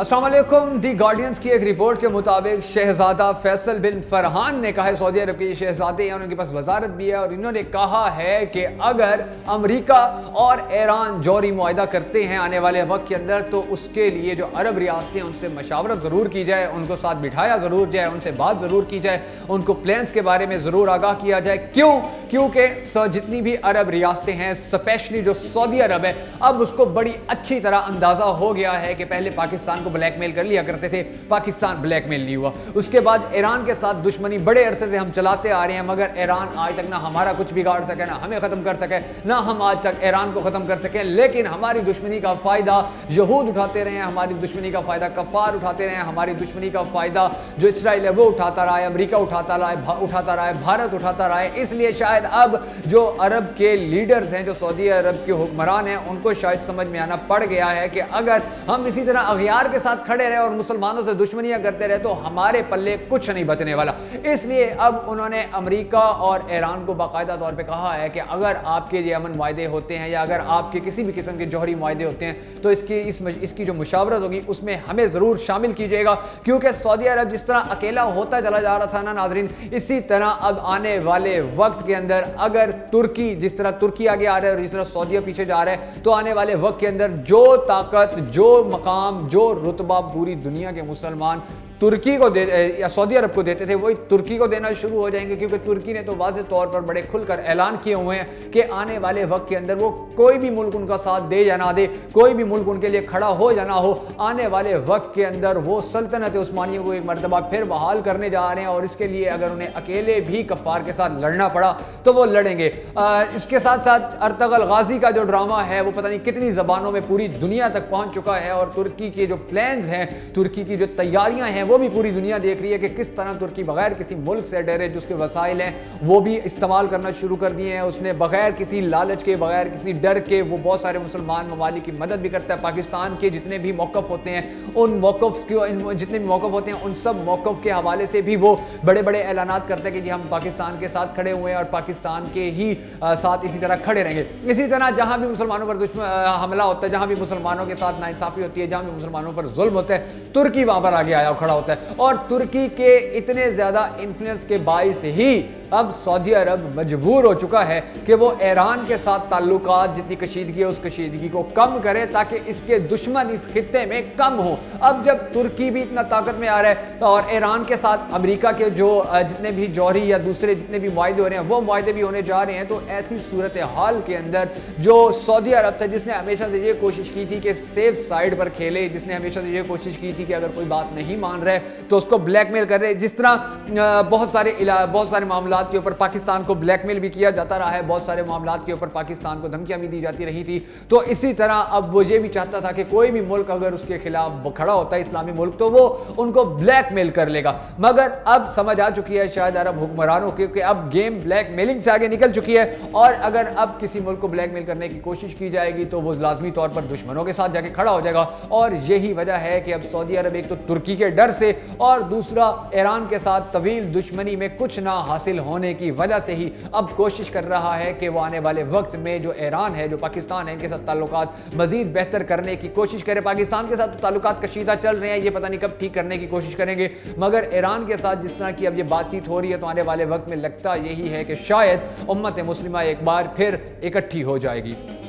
अस्सलाम वालेकुम। दी गार्डियंस की एक रिपोर्ट के मुताबिक शहजादा फैसल बिन फरहान ने कहा है, सऊदी अरब के शहजादे हैं, उनके पास वजारत भी है, और इन्होंने कहा है कि अगर अमेरिका और ईरान जौहरी मुआहदा करते हैं आने वाले वक्त के अंदर, तो उसके लिए जो अरब रियासतें हैं उनसे मशावरत ज़रूर की जाए, उनको साथ बिठाया ज़रूर जाए, उनसे बात ज़रूर की जाए, उनको प्लान्स के बारे में ज़रूर आगाह किया जाए। क्योंकि जितनी भी अरब रियासतें हैं, स्पेशली जो सऊदी अरब है, अब उसको बड़ी अच्छी तरह अंदाज़ा हो गया है कि पहले पाकिस्तान को ब्लैकमेल कर लिया करते थे, पाकिस्तान ब्लैकमेल नहीं हुआ। उसके बाद ईरान के साथ दुश्मनी बड़े अरसे से हम चलाते आ रहे हैं, मगर ईरान आज तक ना हमारा कुछ बिगाड़ सके, ना हमें ख़त्म कर सके, ना हम आज तक ईरान को ख़त्म कर सके। लेकिन हमारी दुश्मनी का फ़ायदा यहूद उठाते रहे हैं, हमारी दुश्मनी का फ़ायदा कफ़ार उठाते रहे हैं, हमारी दुश्मनी का फ़ायदा जो इसराइल है वो उठाता रहा है, अमेरिका उठाता रहा है, भारत उठाता रहा है। इसलिए शायद अब जो अरब के लीडर्स हैं, जो सऊदी अरब के हुक्मरान हैं, उनको शायद समझ में आना पड़ गया है कि अगर हम इसी तरह अगयार के साथ खड़े रहे और मुसलमानों से दुश्मनियां करते रहे, तो हमारे पल्ले कुछ नहीं बचने वाला। इसलिए अब उन्होंने अमेरिका और ईरान को बाकायदा तौर पे कहा है कि अगर आपके ये अमन मुआहदे होते हैं, या अगर आपके किसी भी किस्म के जौहरी मुआहदे होते हैं, तो इसकी जो मुशावरत होगी उसमें हमें ज़रूर शामिल कीजिएगा। क्योंकि सऊदी अरब जिस तरह अकेला होता चला जा रहा था ना नाजरीन, इसी तरह अब आने वाले वक्त के अंदर अगर तुर्की, जिस तरह तुर्की आगे आ रहा है और जिस तरह सऊदी पीछे जा रहा है, तो आने वाले वक्त के अंदर जो ताकत, जो मकाम, जो रुतबा पूरी दुनिया के मुसलमान तुर्की को या सऊदी अरब को देते थे, वही तुर्की को देना शुरू हो जाएंगे। क्योंकि तुर्की ने तो वाज़ेह तौर पर बड़े खुलकर ऐलान किए हुए हैं कि आने वाले वक्त के अंदर वो कोई भी मुल्क उनका साथ दे या ना दे, कोई भी मुल्क उनके लिए खड़ा हो या ना हो, आने वाले वक्त के अंदर वो सल्तनत उस्मानिया को एक मरतबा फिर बहाल करने जा रहे हैं। और इसके लिए अगर उन्हें अकेले भी कफ़ार के साथ लड़ना पड़ा तो वो लड़ेंगे। इसके साथ साथ अर्तगल गाजी का जो ड्रामा है वो पता नहीं कितनी ज़बानों में पूरी दुनिया तक पहुँच चुका है, और तुर्की के जो प्लान्स हैं, तुर्की की जो तैयारियाँ हैं, वो भी पूरी दुनिया देख रही है कि किस तरह तुर्की बगैर किसी मुल्क से डरे, जो उसके वसाइल हैं वो भी इस्तेमाल करना शुरू कर दिए हैं। उसने बगैर किसी लालच के, बगैर किसी डर के, वो बहुत सारे मुसलमान ममालिक की मदद भी करता है। पाकिस्तान के जितने भी मौक़िफ़ होते हैं, उन मौक़िफ़ के जितने भी मौक़िफ़ होते हैं, उन सब मौक़िफ़ के हवाले से भी वो बड़े बड़े ऐलानात करते हैं कि जी हम पाकिस्तान के साथ खड़े हुए हैं और पाकिस्तान के ही साथ इसी तरह खड़े रहेंगे। इसी तरह जहाँ भी मुसलमानों पर हमला होता है, जहाँ भी मुसलमानों के साथ नाइंसाफ़ी होती है, जहाँ भी मुसलमानों पर जुल्म होता है, तुर्की वहाँ पर आगे आया खड़ा होता है। और तुर्की के इतने ज़्यादा इन्फ्लुएंस के बाइस ही अब सऊदी अरब मजबूर हो चुका है कि वो ईरान के साथ ताल्लुकात, जितनी कशीदगी है उस कशीदगी को कम करे, ताकि इसके दुश्मन इस खित्ते में कम हो। अब जब तुर्की भी इतना ताकत में आ रहा है, तो और ईरान के साथ अमेरिका के जो जितने भी जौहरी या दूसरे जितने भी मुआहदे हो रहे हैं, वो मुआहदे भी होने जा रहे हैं, तो ऐसी सूरत हाल के अंदर जो सऊदी अरब था, जिसने हमेशा से ये कोशिश की थी कि सेफ साइड पर खेले, जिसने हमेशा से ये कोशिश की थी कि अगर कोई बात नहीं मान रहे तो उसको ब्लैकमेल कर रहे, जिस तरह बहुत सारे मामला के ऊपर पाकिस्तान को ब्लैकमेल भी किया जाता रहा है, बहुत सारे मामलात के ऊपर पाकिस्तान को धमकियां भी दी जाती रही थी, तो इसी तरह अब वो ये भी चाहता था कि कोई भी मुल्क अगर उसके खिलाफ खड़ा होता है, इस्लामी मुल्क, तो वो उनको ब्लैकमेल कर लेगा। मगर अब समझ आ चुकी है शायद अरब हुक्मरानों की कि अब गेम ब्लैकमेलिंग से आगे निकल चुकी है, और अगर अब किसी मुल्क को ब्लैकमेल करने की कोशिश की जाएगी तो वो लाजमी तौर पर दुश्मनों के साथ जाके खड़ा हो जाएगा। और यही वजह है कि अब सऊदी अरब एक तो तुर्की के डर से, और दूसरा ईरान के साथ तवील दुश्मनी में कुछ ना हासिल होने की वजह से ही अब कोशिश कर रहा है कि वो आने वाले वक्त में जो ईरान है, जो पाकिस्तान है, इनके साथ ताल्लुकात मजीद बेहतर करने की कोशिश करे। पाकिस्तान के साथ तो ताल्लुकात कशीदा चल रहे हैं, ये पता नहीं कब ठीक करने की कोशिश करेंगे, मगर ईरान के साथ जिस तरह की अब ये बातचीत हो रही है, तो आने वाले वक्त में लगता यही है कि शायद उम्मत मुस्लिमा एक बार फिर इकट्ठी हो जाएगी।